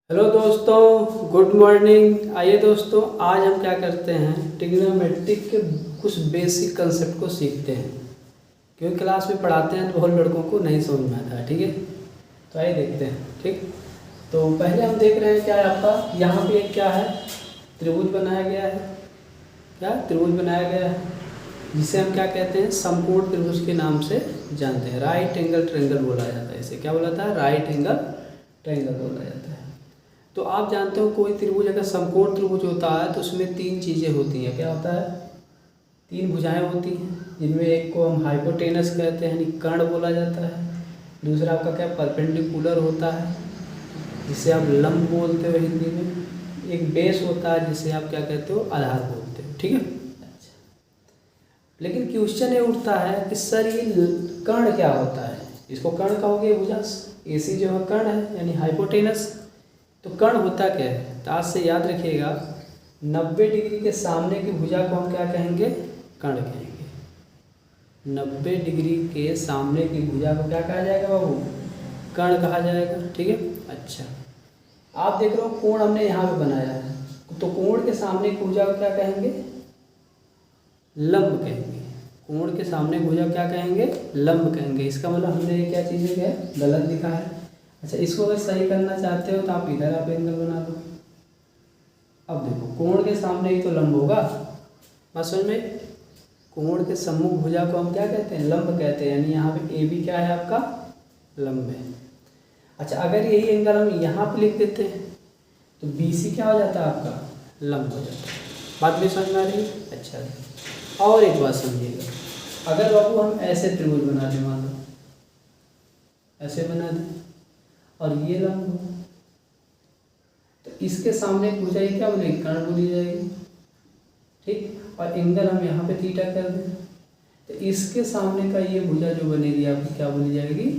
Hello दोस्तों, good morning. आइए दोस्तों, आज हम क्या करते हैं, ट्रिग्नोमेट्रिक के कुछ बेसिक कंसेप्ट को सीखते हैं। क्योंकि क्लास में पढ़ाते हैं तो बहुत लड़कों को नहीं समझ में आता है। ठीक है, तो आइए देखते हैं। ठीक, तो पहले हम देख रहे हैं क्या है आपका, यहाँ पे एक क्या है, त्रिभुज बनाया गया है। क्या त्रिभुज बनाया गया है, जिसे हम क्या कहते हैं, समकोण त्रिभुज के नाम से जानते हैं। राइट एंगल ट्रायंगल बोला जाता है इसे। क्या बोला जाता है? राइट एंगल ट्रायंगल बोला जाता है। तो आप जानते हो कोई त्रिभुज अगर समकोण त्रिभुज होता है तो उसमें तीन चीज़ें होती हैं। क्या होता है? तीन भुजाएं होती हैं, जिनमें एक को हम हाइपोटेनस कहते हैं, यानी कर्ण बोला जाता है। दूसरा आपका क्या, परपेंडिकुलर होता है, जिसे आप लंब बोलते हो हिंदी में। एक बेस होता है, जिसे आप क्या कहते हो, आधार बोलते हो। ठीक है, अच्छा। लेकिन क्वेश्चन ये उठता है कि सर ये कर्ण क्या होता है? इसको कर्ण कहोगे, भुजा AC जो है कर्ण है, यानी हाइपोटेनस। तो कर्ण होता क्या है? तो आज से याद रखिएगा, 90 डिग्री के सामने की भुजा को हम क्या कहेंगे? कर्ण कहेंगे। 90 डिग्री के सामने की भुजा को क्या कहा जाएगा बाबू? कर्ण कहा जाएगा। ठीक है, अच्छा। आप देख रहे हो कोण हमने यहाँ पे बनाया है, तो कोण के सामने की भुजा को क्या कहेंगे? लंब कहेंगे। कोण के सामने भुजा क्या कहेंगे? लंब कहेंगे। इसका मतलब हमने क्या चीज़ें क्या गलत लिखा है। अच्छा, इसको अगर सही करना चाहते हो तो आप इधर आप एंगल बना दो। अब देखो, कोण के सामने ही तो लंब होगा। बात समझ में? कोण के सम्मुख भुजा को हम क्या कहते हैं? लंब कहते हैं। यानी यहाँ पे AB क्या है आपका? लंब है। अच्छा, अगर यही एंगल हम यहाँ पे लिख देते हैं तो BC क्या हो जाता है आपका? लंब हो जाता है। बात भी समझ में आ रही है? अच्छा, और एक बात समझिएगा, अगर बाबू हम ऐसे त्रिभुज बना दें, मान लो ऐसे बना दें और ये लंब हो, तो इसके सामने भुजा ये क्या बोलेगी? कर्ण बोली जाएगी। ठीक, और एंगल हम यहाँ पे थीटा कर दें तो इसके सामने का ये भुजा जो बनेगी आपकी क्या बोली जाएगी?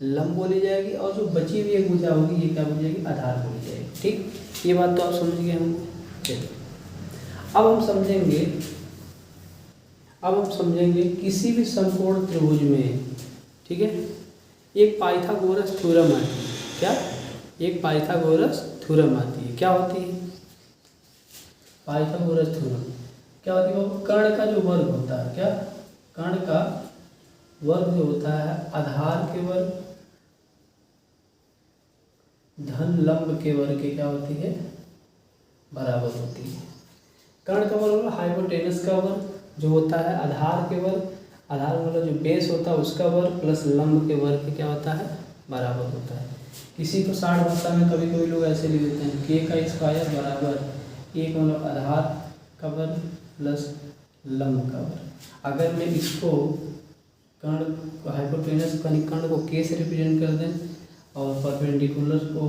लंब बोली जाएगी। और जो बची हुई एक भुजा होगी ये क्या बोली जाएगी? आधार बोली जाएगी। ठीक, ये बात तो आप समझ गए होंगे। चलिए, अब हम समझेंगे किसी भी समकोण त्रिभुज में, ठीक है, एक पाइथागोरस थ्योरम आती है। क्या? एक पाइथागोरस थ्योरम आती है। क्या होती है पाइथागोरस थ्योरम? क्या होती है? कर्ण का जो वर्ग होता है, क्या, कर्ण का वर्ग जो होता है, आधार के वर्ग धन लंब के वर्ग के क्या होती है? बराबर होती है। कर्ण का वर्ग हाइपोटेनस का वर्ग जो होता है, आधार के वर्ग, आधार मतलब जो बेस होता है उसका वर्ग प्लस लंब के वर्ग के क्या होता है? बराबर होता है। किसी को 60 भाषा में कभी कभी लोग ऐसे लिख देते हैं, K का स्क्वायर बराबर एक मतलब आधार का वर्ग प्लस लंब का वर्ग। अगर मैं इसको कर्ण को हाइपोटेनस कर्ण को K से रिप्रेजेंट कर दें और परपेंडिकुलर को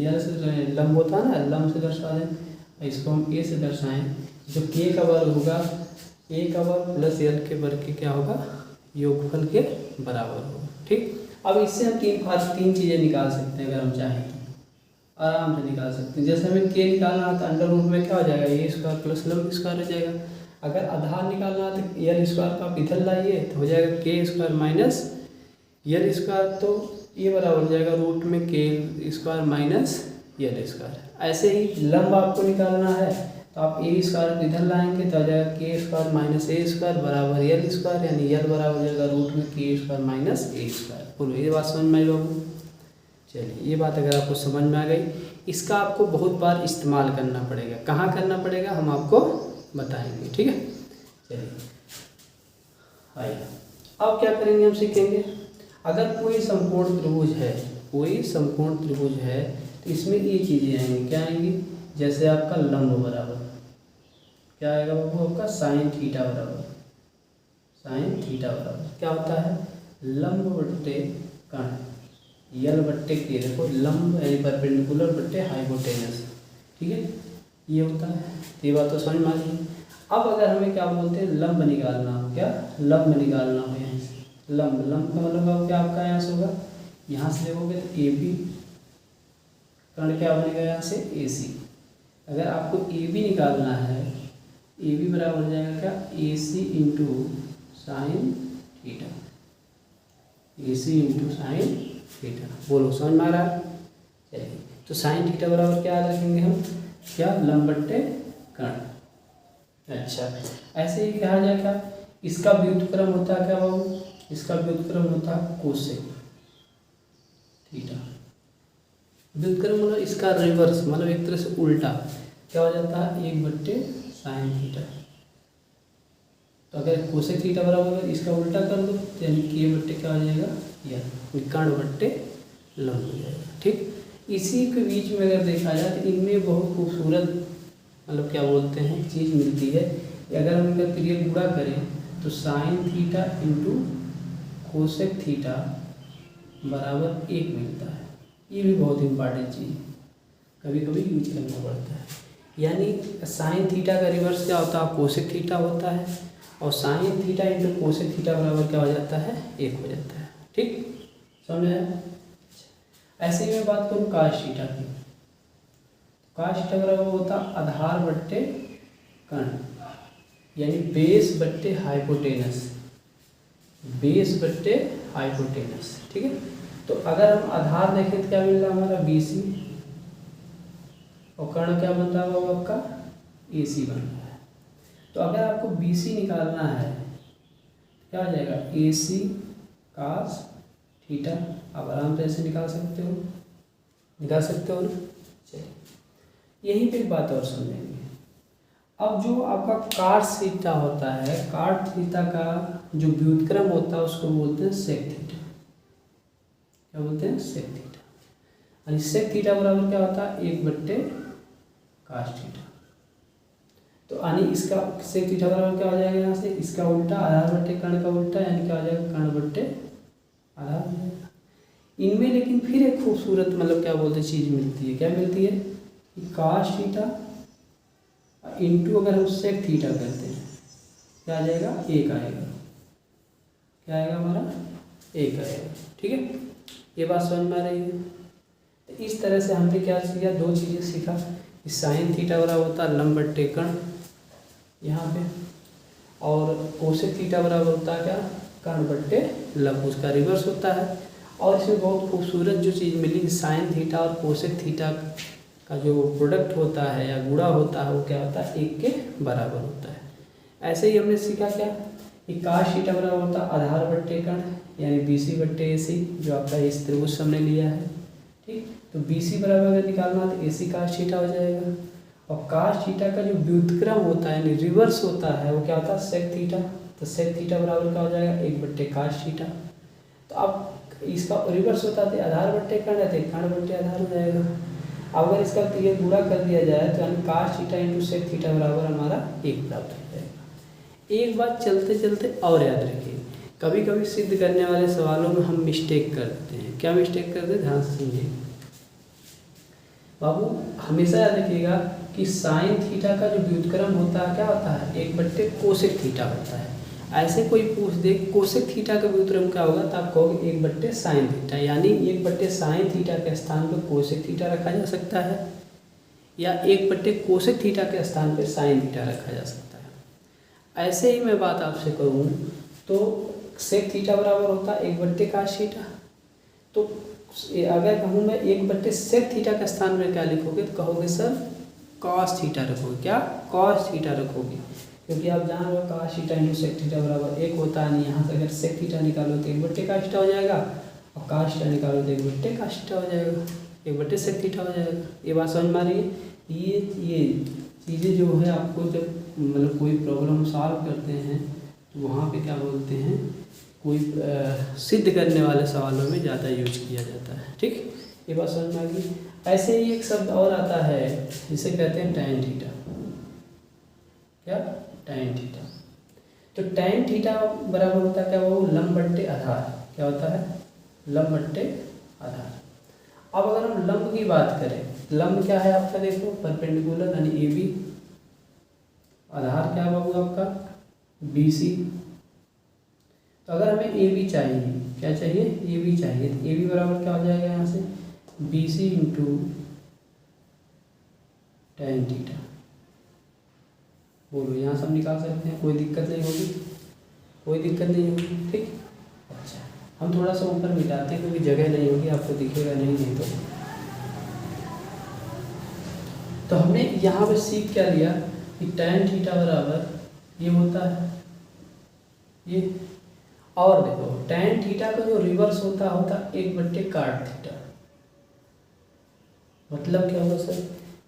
L से, लंब होता है ना, लंब से दर्शा दें, इसको हम A से दर्शाएं, जो K का वर्ग होगा A का वर्ग प्लस L के वर्ग के क्या होगा? योगफल के बराबर होगा। ठीक, अब इससे हम तीन चीज़ें निकाल सकते हैं। अगर हम चाहें तो आराम से निकाल सकते हैं। जैसे हमें K निकालना है तो अंडर रूट में क्या हो जाएगा? A स्क्वायर प्लस लंब स्क्वायर हो जाएगा। अगर आधार निकालना है तो L स्क्वायर को आप इधर लाइए तो हो जाएगा K square minus L square, तो ये बराबर हो जाएगा रूट में K square minus L square. ऐसे ही लंब आपको निकालना है तो आप A स्क्वायर इधर लाएंगे तो आ जाएगा K square minus A square बराबर L स्क्वायर, यानी L बराबर हो जाएगा रूट में K square minus A square. बोलो, ये बात समझ में आई बाबू? चलिए, ये बात अगर आपको समझ में आ गई, इसका आपको बहुत बार इस्तेमाल करना पड़ेगा। कहाँ करना पड़ेगा हम आपको बताएंगे। ठीक है, चलिए आइए अब क्या करेंगे, हम सीखेंगे अगर कोई समकोण त्रिभुज है, कोई समकोण त्रिभुज है तो इसमें ये चीज़ें आएंगी। क्या आएंगी? जैसे आपका लंब बराबर क्या आएगा बाबू? आपका साइन थीटा बराबर, साइन थीटा बराबर क्या होता है? लंब बट्टे कर्ण, यल बट्टे के, देखो लंब यानी परपेंडिकुलर बट्टे हाइपोटेनस। ठीक है, ये होता है। तो ये बात तो समझ में आ गई। अब अगर हमें क्या बोलते हैं, लंब निकालना हो, क्या लंब निकालना हो यहाँ से, लंब का मतलब क्या आपका यहाँ से होगा, यहाँ से देखोगे तो AB कर्ण क्या बनेगा यहाँ से? AC। अगर आपको AB निकालना है, AB बराबर हो जाएगा क्या? AC into sine theta, AC into sine theta. बोलो, समझ में आ रहा है? चलिए, तो साइन थीटा बराबर क्या याद रखेंगे हम, क्या, लंब बट्टे कर्ण। अच्छा, ऐसे ही कहा जाए क्या, इसका व्युत्क्रम होता है क्या बाबू, इसका व्युत्क्रम होता है कोसेक थीटा। व्युत्क्रम मतलब इसका रिवर्स, मतलब एक तरह से उल्टा क्या हो जाता है, 1/sin थीटा। तो अगर कोसेक थीटा बराबर इसका उल्टा कर दो यानी कि ये बट्टे क्या हो जाएगा, यह कर्ण बट्टे लंब हो जाएगा। ठीक, इसी के बीच में अगर देखा जाए तो इनमें बहुत खूबसूरत मतलब क्या बोलते हैं चीज़ मिलती है। अगर हम इनका क्रिया गुणा करें तो sine theta into cosec theta बराबर 1 मिलता है। ये भी बहुत इंपॉर्टेंट चीज़ है, कभी कभी यूज करना पड़ता है। यानी साइन थीटा का रिवर्स क्या होता है, कोसेक थीटा होता है, और sine theta into cosec theta बराबर क्या हो जाता है, 1 हो जाता है। ठीक, समझ आया। ऐसे ही मैं बात करूँ काश थीटा की, काश थीटा बराबर होता आधार बट्टे कर्ण, यानी बेस बट्टे हाइपोटेनस, बेस बट्टे हाइपोटेनस। ठीक है, तो अगर हम आधार देखें तो क्या मिल रहा है हमारा BC, और कर्ण क्या बन रहा है वो आपका AC बन रहा है। तो अगर आपको BC निकालना है क्या हो जाएगा, AC काश थीटा। आप आराम से ऐसे निकाल सकते हो, निकाल सकते हो ना। चलिए यहीं पे एक बात और समझेंगे। अब जो आपका काट थीटा होता है, काट थीटा का जो व्युत्क्रम होता है उसको बोलते हैं सेक थीटा। क्या बोलते हैं, सेक थीटा। और सेक थीटा बराबर क्या होता है, 1/cos थीटा। तो यानी इसका सेक थीटा बराबर क्या हो जाएगा, यहाँ से इसका उल्टा आधार बट्टे कर्ण का उल्टा, यानी क्या हो जाएगा, कर्ण बट्टे आधार हो जाएगा। इनमें लेकिन फिर एक खूबसूरत मतलब क्या बोलते हैं चीज़ मिलती है, क्या मिलती है कि cos थीटा इंटू अगर हम सेक थीटा करते हैं क्या आ जाएगा, 1 आएगा। क्या आएगा हमारा, 1 आएगा। ठीक है, ये बात समझ में आ रही है। तो इस तरह से हमने क्या सीखा, 2 चीज़ें सीखा कि साइन थीटा बराबर होता है लंब बट्टे कर्ण यहाँ पे, और कोसेक थीटा बराबर होता है क्या, कर्ण बट्टे लंब, उसका रिवर्स होता है। और इसमें बहुत खूबसूरत जो चीज़ मिली, साइन थीटा और कोसेक थीटा का जो प्रोडक्ट होता है या गुणा होता है वो क्या होता है, 1 के बराबर होता है। ऐसे ही हमने सीखा क्या कि काश थीटा बराबर होता है आधार बट्टे कर्ण, यानी BC बट्टे AC, जो आपका इस त्रिभुज हमने लिया है। ठीक, तो BC बराबर अगर निकालना तो AC काश थीटा हो जाएगा, और काश थीटा का जो व्युत्क्रम होता है यानी रिवर्स होता है वो क्या होता है, सेक थीटा। तो सेक थीटा बराबर क्या हो जाएगा, 1/cos थीटा। तो अब इसका रिवर्स होता है आधार बट्टे कर्ण रहते, कर्ण बट्टे आधार हो जाएगा। अगर इसका क्रिया गुणा कर दिया जाए तो यानी cos theta into sec theta बराबर हमारा 1 प्राप्त हो जाएगा। एक बात चलते चलते और याद रखिए, कभी कभी सिद्ध करने वाले सवालों में हम मिस्टेक करते हैं। क्या मिस्टेक करते हैं, ध्यान से समझिए बाबू। हमेशा याद रखिएगा कि साइन थीटा का जो व्युत्क्रम होता है क्या होता है, 1/कोसेक थीटा होता है। ऐसे कोई पूछ दे कोसेक थीटा का व्युत्क्रम क्या होगा तो आप कहोगे 1/sin थीटा, यानी 1/sin थीटा के स्थान पर कोसेक थीटा रखा जा सकता है, या 1/कोसेक थीटा के स्थान पर साइन थीटा रखा जा सकता है। ऐसे ही मैं बात आपसे करूँ तो सेक थीटा बराबर होता है 1/cos थीटा। तो अगर कहूँ मैं 1/सेक थीटा के स्थान में क्या लिखोगे तो कहोगे सर cos थीटा रखोगे। क्या, cos थीटा रखोगे, क्योंकि आप जान रहे हो cos theta into sec theta बराबर 1 होता है। नहीं, यहाँ से अगर सेक थीटा निकालो तो 1/cos थीटा हो जाएगा, और cos थीटा निकालो तो 1/cos थीटा हो जाएगा, 1/सेक थीटा हो जाएगा। ये बात समझ में आ रही है। ये चीज़ें जो है आपको जब मतलब कोई प्रॉब्लम सॉल्व करते हैं तो वहाँ पे क्या बोलते हैं, कोई सिद्ध करने वाले सवालों में ज़्यादा यूज किया जाता है। ठीक, ये बात समझ में आ गई। ऐसे ही एक शब्द और आता है जिसे कहते हैं tan थीटा। क्या, tan थीटा। तो tan थीटा बराबर होता है क्या, वो लंब बट्टे आधार। क्या होता है, लंब बट्टे आधार। अब अगर हम लंब की बात करें, लंब क्या है आपका, देखो परपेंडिकुलर यानी AB, आधार क्या है बाबू आपका BC। तो अगर हमें AB चाहिए, क्या चाहिए, AB चाहिए, तो AB बराबर क्या हो जाएगा यहाँ से, BC इंटू tan थीटा। बोलो, यहाँ से हम निकाल सकते हैं, कोई दिक्कत नहीं होगी, कोई दिक्कत नहीं होगी। ठीक, अच्छा हम थोड़ा सा ऊपर मिटाते हैं क्योंकि जगह नहीं होगी, आपको दिखेगा नहीं तो। तो हमने यहाँ पे सीख क्या लिया कि tan थीटा बराबर ये होता है ये, और देखो tan थीटा का जो रिवर्स होता 1/cot थीटा। मतलब क्या होगा सर,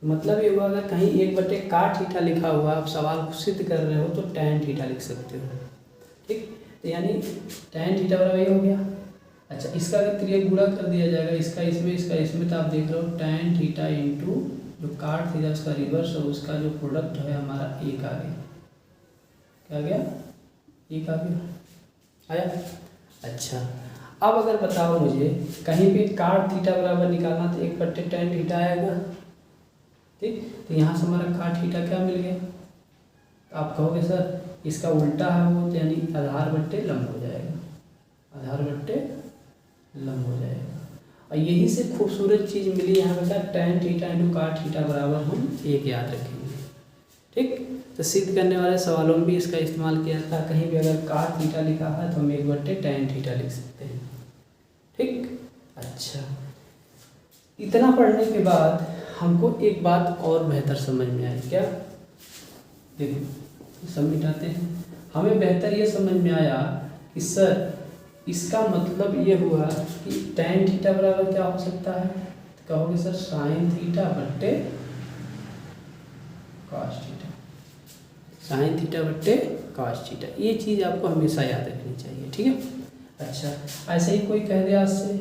मतलब ये होगा अगर कहीं 1/cot थीटा लिखा हुआ आप सवाल को सिद्ध कर रहे हो तो tan थीटा लिख सकते हो। ठीक, तो यानी tan थीटा बराबर ये हो गया। अच्छा, इसका अगर त्रिय गुणा कर दिया जाएगा इसका इसमें तो आप देख रहे हो tan थीटा इंटू जो cot थीटा उसका रिवर्स है उसका जो प्रोडक्ट है हमारा 1 आ गया। क्या गया? 1 आ गया, आया। अच्छा, अब अगर बताओ मुझे कहीं पे cot थीटा बराबर निकालना तो 1/tan थीटा आएगा। ठीक, तो यहाँ से हमारा cot थीटा क्या मिल गया? तो आप कहोगे सर इसका उल्टा है वो, यानी आधार बट्टे लंब हो जाएगा, आधार बट्टे लंब हो जाएगा। और यही से खूबसूरत चीज़ मिली यहाँ पे क्या, tan theta into cot theta बराबर हम 1 याद रखेंगे। ठीक, तो सिद्ध करने वाले सवालों में भी इसका इस्तेमाल किया था। कहीं भी अगर cot थीटा लिखा है तो हम 1/tan थीटा लिख सकते हैं। ठीक, अच्छा, इतना पढ़ने के बाद हमको एक बात और बेहतर समझ में आई। क्या? देखो सब मिटाते हैं। हमें बेहतर ये समझ में आया कि सर इसका मतलब ये हुआ कि tan थीटा बराबर क्या हो सकता है, तो कहोगे सर sin थीटा बट्टे cos थीटा, sin थीटा बट्टे cos थीटा। ये चीज़ आपको हमेशा याद रखनी चाहिए। ठीक है। अच्छा, ऐसे ही कोई कह दे आज से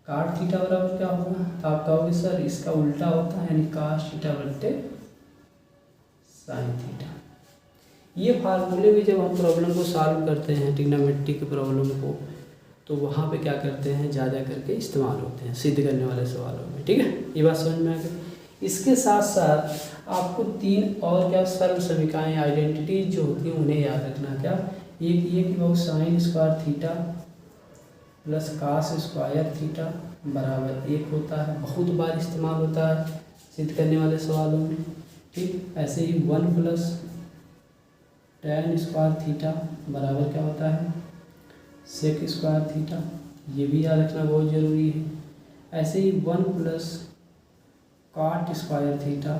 cot थीटा बराबर क्या होगा, तो आप कहोगे सर इसका उल्टा होता है यानी cos थीटा बट्टे sin थीटा। ये फार्मूले भी जब हम प्रॉब्लम को सॉल्व करते हैं ट्रिग्नोमेट्री की प्रॉब्लम को, तो वहाँ पे क्या करते हैं ज़्यादा करके इस्तेमाल होते हैं सिद्ध करने वाले सवालों में। ठीक है, ये बात समझ में आ गई। इसके साथ साथ आपको 3 और क्या सरल समीकरण आइडेंटिटीज जो होती हैं उन्हें याद रखना। क्या? एक ये कि वो sin square theta plus cos square theta बराबर 1 होता है, बहुत बार इस्तेमाल होता है सिद्ध करने वाले सवालों में। ठीक, ऐसे ही 1 प्लस tan स्क्वायर थीटा बराबर क्या होता है, sec स्क्वायर थीटा। ये भी याद रखना बहुत ज़रूरी है। ऐसे ही 1 plus cot square theta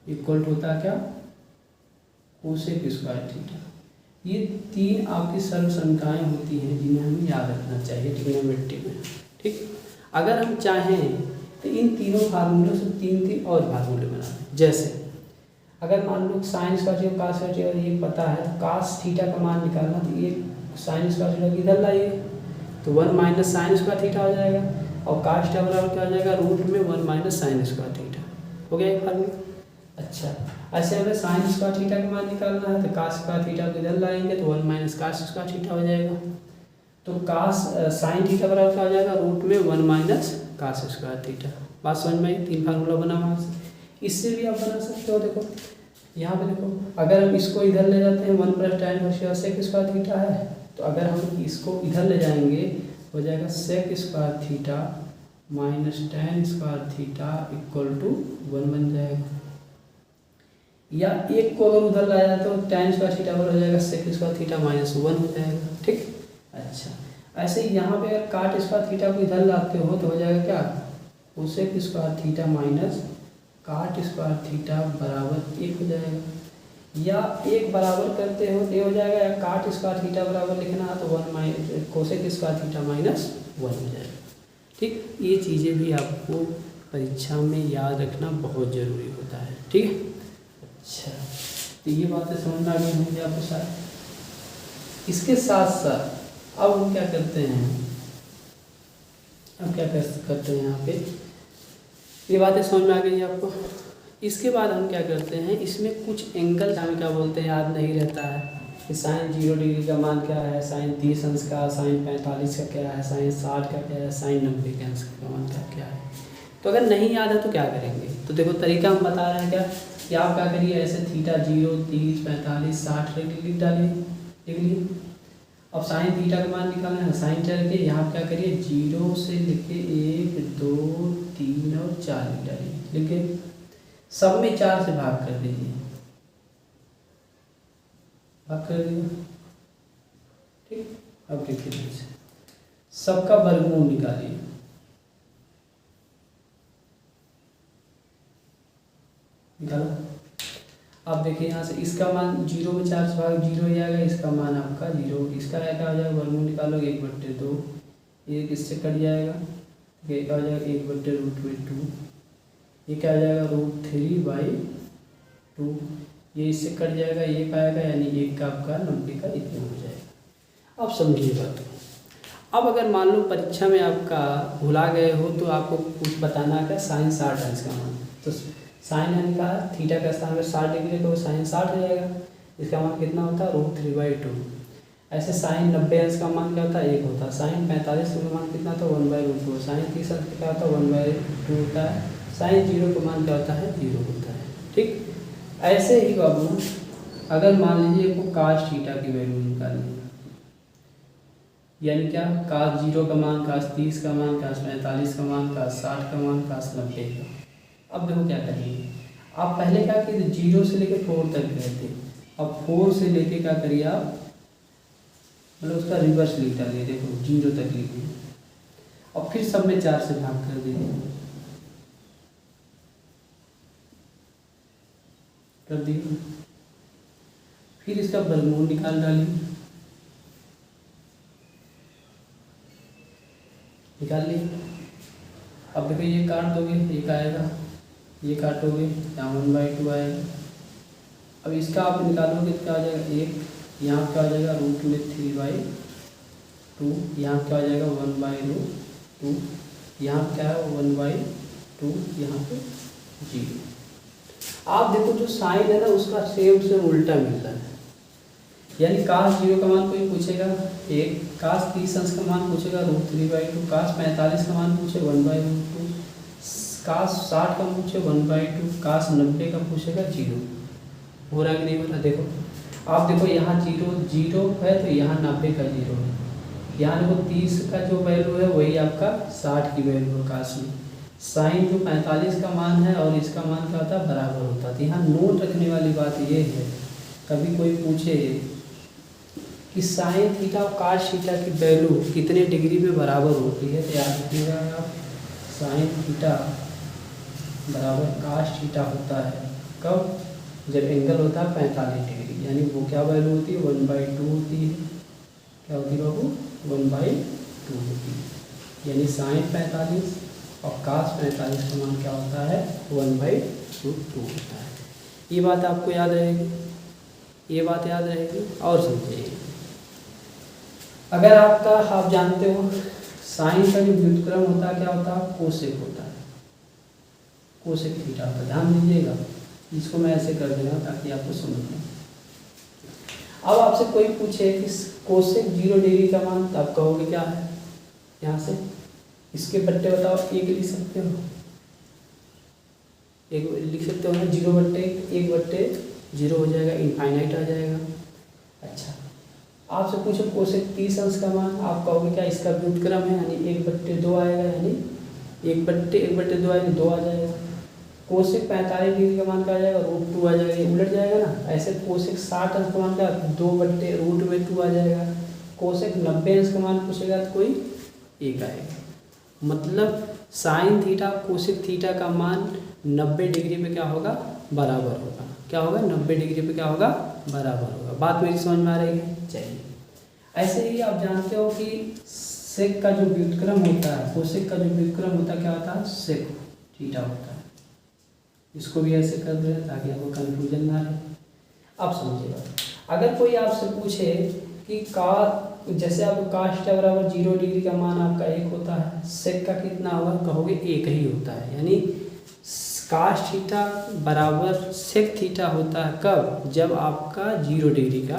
equal to होता है क्या, कोसेक स्क्वायर थीटा। ये 3 आपकी सरल समीकरणें होती हैं जिन्हें हमें याद रखना चाहिए ट्रिग्नोमेट्री में। ठीक, अगर हम चाहें तो इन तीनों फार्मूलों से 3 और फार्मूले बना दें। जैसे अगर मान लो sine square theta cos square theta ये पता है, cos थीटा का मान निकालना, तो ये साइन स्क्वायर थीटा इधर लाइए तो 1 माइनस साइन स्क्वायर थीटा हो जाएगा, और cos थीटा बराबर क्या हो जाएगा, रूट में 1 माइनस साइन स्क्वायर थीटा। हो गया एक फार्मूला। अच्छा, ऐसे हमें साइन स्क्वायर थीटा का मान निकालना है तो cos स्क्वायर थीटा को इधर लाएंगे तो 1 माइनस cos स्क्वायर थीटा हो जाएगा। तो साइन थीटा बराबर क्या हो जाएगा, रूट में 1 माइनस cos स्क्वायर थीटा। बात समझ में आई? 3 फार्मूला बना वहाँ से। इससे भी आप बना सकते हो। देखो यहाँ पे देखो, अगर हम इसको इधर ले जाते हैं 1 plus tan sec square theta है, तो अगर हम इसको इधर ले जाएंगे हो जाएगा sec square theta minus tan square theta equal to 1 बन जाएगा। या एक को अगर उधर लाया जाए तो tan स्क्वायर थीटा बराबर हो जाएगा सेक स्क्वायर थीटा माइनस 1 हो जाएगा। ठीक, अच्छा, ऐसे ही यहाँ पे अगर cot स्क्वायर थीटा को इधर लाते हो तो हो जाएगा क्या, cosec square theta minus cot square theta बराबर 1 हो जाएगा। या 1 बराबर करते हो तो ये हो जाएगा, या cot स्क्वायर थीटा बराबर लिखना है तो 1 minus cosec square theta minus 1 हो जाएगा। ठीक, ये चीज़ें भी आपको परीक्षा में याद रखना बहुत ज़रूरी होता है। ठीक है। अच्छा, तो ये बातें समझ में आ गई होंगी आपको साथ। इसके साथ साथ अब हम क्या करते हैं, यहाँ पे ये बातें समझ में आ गई आपको। इसके बाद हम क्या करते हैं, इसमें कुछ एंगल हमें क्या बोलते हैं याद नहीं रहता है कि साइन 0 डिग्री का मान क्या है, साइन 30 अंश का, साइन 45 का क्या है, साइन 60 का क्या है, साइन 90 के अंश का मान क्या है। तो अगर नहीं याद है तो क्या करेंगे, तो देखो तरीका हम बता रहे हैं क्या कि आप क्या करिए, ऐसे थीटा 0 30 45 60 लिख डालिए, लिख लिए। अब साइन थीटा का मान निकालना है, साइन चल के यहाँ क्या करिए 0 से लिखे 1 2 3 और 4 लिख डालिए, लिखे सब में 4 से भाग कर दीजिए, भाग कर दिया। ठीक, अब लिखिए सबका वर्गमूल निकालिए, निकाला। अब देखिए यहाँ से इसका मान 0 में 4 से भाग 0 ही आएगा, इसका मान आपका 0, इसका क्या हो जाएगा वर्गमूल निकालो 1/2, ये किससे कट जाएगा, ये क्या हो जाएगा 1/√2, ये क्या आ जाएगा √3/2, ये इससे कट जाएगा, ये क्या आएगा यानी 1 का आपका 90 का इतना हो जाएगा। अब समझिए बात। अब अगर मान लो परीक्षा में आपका भुला गए हो तो आपको कुछ बताना है साइन 60 है इसका मान, तो साइन यानी का थीटा का स्थान में 60 डिग्री तो साइन 60 हो जाएगा, इसका मान कितना होता है √3/2। ऐसे साइन 90 अंश का मान क्या होता है 1 होता है, साइन 45 का मान कितना होता है 1/√2, साइन 30 अंश का क्या होता है 1/2 होता है, साइन 0 का मान क्या होता है 0 होता है। ठीक, ऐसे ही बाबू अगर मान लीजिए आपको काश थीटा की वैल्यू निकालनी है, यानी क्या काश 0 का मान, काश 30 का मान, काश 45 का मान, काश 60 का मान, काश 90 का। अब देखो क्या करिए, आप पहले क्या किए 0 से लेकर 4 तक गए थे, अब 4 से लेके क्या करिए आप मतलब उसका रिवर्स लिख डालिए, देखो 0 तक लिखिए और फिर सब में 4 से भाग कर दीजिए, कर दिए, फिर इसका वर्गमूल निकाल डालिए, निकाल लिए। अब देखो ये काट दोगे, एक आएगा, ये काटोगे यहाँ 1/2 आएगा। अब इसका आप निकालोगे तो क्या आ जाएगा 1, यहाँ क्या आ जाएगा √3/2, यहाँ क्या आ जाएगा 1/2, यहाँ क्या है 1/2, यहाँ पे 0। आप देखो जो साइन है ना उसका सेम से उल्टा मिल रहा है, यानी काश 0 का मान कोई पूछेगा 1, काश 30 अंश का मान पूछेगा √3/2, काश 45 का मान पूछे 1/√2, काश 60 का पूछे 1/2, काश 90 का पूछेगा 0। हो रहा कि नहीं हो रहा, देखो आप देखो यहाँ 0 है तो यहाँ 90 का 0 है, यहाँ देखो 30 का जो वैल्यू है वही आपका 60 की वैल्यू है काश में, साइन जो 45 का मान है और इसका मान क्या होता है बराबर होता है। तो यहाँ नोट रखने वाली बात ये है, कभी कोई पूछे कि साइन थीटा और काश थीटा की वैल्यू कितने डिग्री में बराबर होती है, तो याद रखिएगा आप साइन थीटा बराबर काश थीटा होता है कब, जब एंगल होता है 45 डिग्री, यानी वो क्या वैल्यू होती है 1/2 होती है, क्या होती है बाबू 1/2 होती है, यानी साइन 45 और काश 45 का मान क्या होता है 1/2 होता है। ये बात आपको याद रहेगी, ये बात याद रहेगी। और समझिए अगर आपका आप जानते हो साइन का जो व्युत्क्रम होता है क्या होता है कोसेक होता है, कोसेक थीटा होता है, ध्यान दीजिएगा, इसको मैं ऐसे कर दूंगा ताकि आपको समझ में। अब आपसे कोई पूछे कि कोसेक 0 डिग्री का मान, तो आप कहोगे क्या है, यहाँ से इसके बट्टे बताओ, एक लिख सकते हो, एक लिख सकते हो ना 0/1/0 हो जाएगा, इनफाइनाइट आ जाएगा। अच्छा आपसे पूछो कोसेक 30 अंश का मान, आप कहोगे क्या इसका व्युत्क्रम है यानी 1/2 आएगा, यानी 1/2 आएगा 2 आ जाएगा। कोसेक 45 डिग्री का मान क्या आ जाएगा √2 आ जाएगा, ये उलट जाएगा ना। ऐसे कोसेक 60 अंश का मान क्या 2/√2 आ जाएगा। कोसेक 90 अंश का मान पूछेगा तो कोई 1 आएगा। मतलब साइन थीटा कोसेक थीटा का मान 90 डिग्री पे क्या होगा बराबर होगा, क्या होगा 90 डिग्री पे क्या होगा बराबर होगा। बात मेरी समझ में आ रही है। चलिए ऐसे ही आप जानते हो कि सेक का जो व्युत्क्रम होता है, कोसेक का जो व्युत्क्रम होता है क्या होता है सेक थीटा होता है। इसको भी ऐसे कर रहे हैं ताकि आपको कन्फ्यूजन ना रहे। अब समझिएगा, अगर कोई आपसे पूछे कि जैसे आपको काश थीटा बराबर 0 डिग्री का मान आपका 1 होता है, सेक का कितना होगा, कहोगे 1 ही होता है। यानी काश थीटा बराबर सेक थीटा होता है कब, जब आपका 0 डिग्री का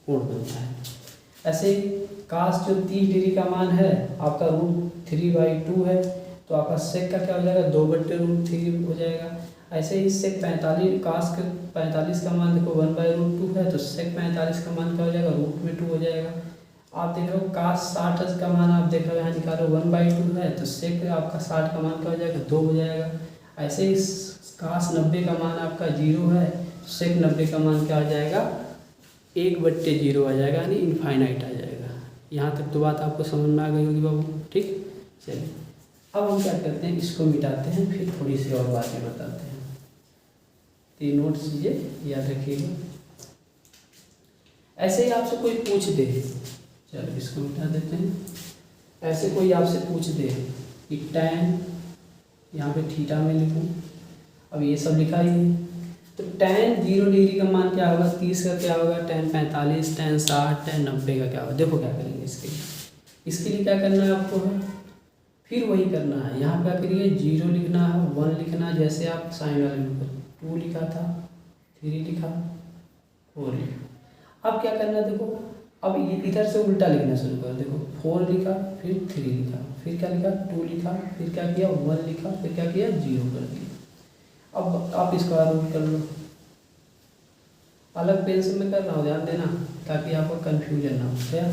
कोण बनता है। ऐसे ही काश जो 30 डिग्री का मान है आपका √3/2 है, तो आपका सेक का क्या हो जाएगा 2/√3 हो जाएगा। ऐसे ही सेक 45 काश के 45 का मान देखो 1/√2 है, तो सेक 45 का मान क्या हो जाएगा √2 हो जाएगा। आप देख रहे हो काश 60 का मान आप देख रहे हो यहाँ निकालो 1/2 है, तो सेक आपका 60 का मान क्या हो जाएगा 2 हो जाएगा। ऐसे ही काश 90 का मान आपका 0 है, तो सेक 90 का मान क्या आ जाएगा 1/0 आ जाएगा, यानी इनफाइनाइट आ जाएगा। यहाँ तक तो बात आपको समझ में आ गई होगी बाबू। ठीक, चलिए अब हम क्या करते हैं, इसको मिटाते हैं, फिर थोड़ी सी और बातें बताते हैं। तो ये नोट चीज़ें याद रखिएगा। ऐसे ही आपसे कोई पूछ दे, चलो इसको मिटा देते हैं। ऐसे कोई आपसे पूछ दे कि tan, यहाँ पे थीटा में लिखूँ, अब ये सब लिखा ही है, तो tan 0 डिग्री का मान क्या होगा, 30 का क्या होगा, tan 45, tan 60, tan 90 का क्या होगा। देखो क्या करेंगे इसके लिए क्या करना है आपको है, फिर वही करना है। यहाँ क्या करिए, 0 लिखना है, 1 लिखना है, जैसे आप साइन वाले में 2 लिखा था, 3 लिखा, 4 लिखा। अब क्या करना है, देखो अब ये इधर से उल्टा लिखना शुरू करो। देखो 4 लिखा, फिर 3 लिखा, फिर क्या लिखा, 2 लिखा, फिर क्या किया, 1 लिखा, फिर क्या किया, 0 कर दिया। अब आप इसको आरोप कर लो, अलग पेन से मैं कर रहा हूँ, ध्यान देना, ताकि आपको कन्फ्यूजन ना हो। क्या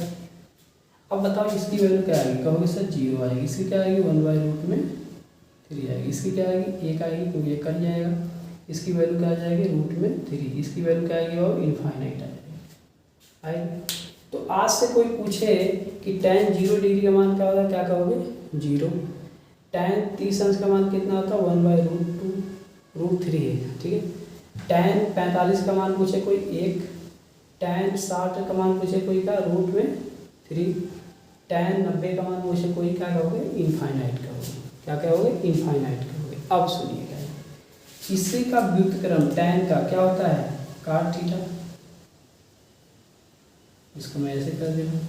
अब बताओ इसकी वैल्यू क्या आएगी, कहोगे सर 0 आएगी। इसकी क्या आएगी, 1/√3 आएगी। इसकी क्या आएगी, 1 आएगी क्योंकि ये कट जाएगा। इसकी वैल्यू क्या आ जाएगी, √3। इसकी वैल्यू क्या आएगी, और इनफाइनाइट आ जाएगी। आएगी। तो आज से कोई पूछे कि tan 0 डिग्री का मान क्या होता है, क्या कहोगे, 0। tan 30 अंश का मान कितना होता है, 1/√3 है, ठीक है। tan 45 का मान पूछे कोई 1, tan 60 का मान पूछे कोई का √3, tan 90 का मान पूछे कोई, क्या कहोगे, इनफाइनाइट कहोगे। क्या कहोगे, इनफाइनाइट कहोगे। अब सुनिएगा, इसी का व्युत्क्रम tan का क्या होता है, cot थीटा। इसको मैं ऐसे कर देता हूँ।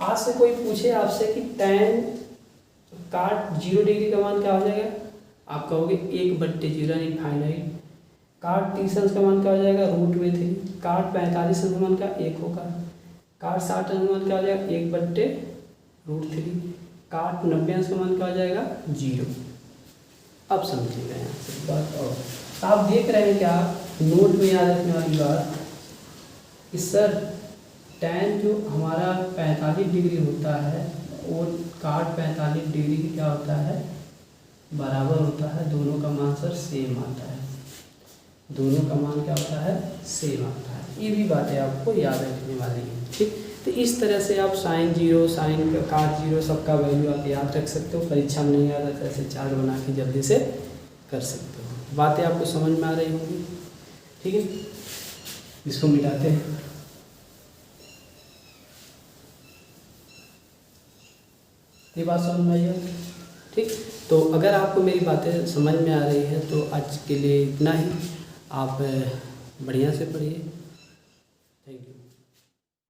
आज से कोई पूछे आपसे कि tan cot 0 डिग्री का मान क्या हो जाएगा, आप कहोगे 1/0 इनफाइनाइट। cot 30 अंश का मान क्या हो जाएगा, √3। cot 45 अंश का मान क्या 1 होगा। cot 60 अंश का मान क्या हो जाएगा, 1/√3। cot 90 अंश का मान क्या हो जाएगा, 0। अब समझिएगा यहाँ से बात। और आप देख रहे हैं क्या, नोट में याद रखने वाली बात कि सर tan जो हमारा 45 डिग्री होता है, वो cot 45 डिग्री की क्या होता है, बराबर होता है। दोनों का मान सर सेम आता है, दोनों का मान क्या होता है, सेम आता है। ये भी बातें आपको याद रखने वाली हैं, ठीक। तो इस तरह से आप sin 0, sin cot 0 सबका वैल्यू आप याद रख सकते हो। परीक्षा में नहीं आता तो ऐसे चार्ट बना के जल्दी से कर सकते हो। बातें आपको समझ में आ रही होंगी, ठीक है। इसको मिटाते हैं। ये बात समझ में आई है, ठीक। तो अगर आपको मेरी बातें समझ में आ रही है तो आज के लिए इतना ही। आप बढ़िया से पढ़िए।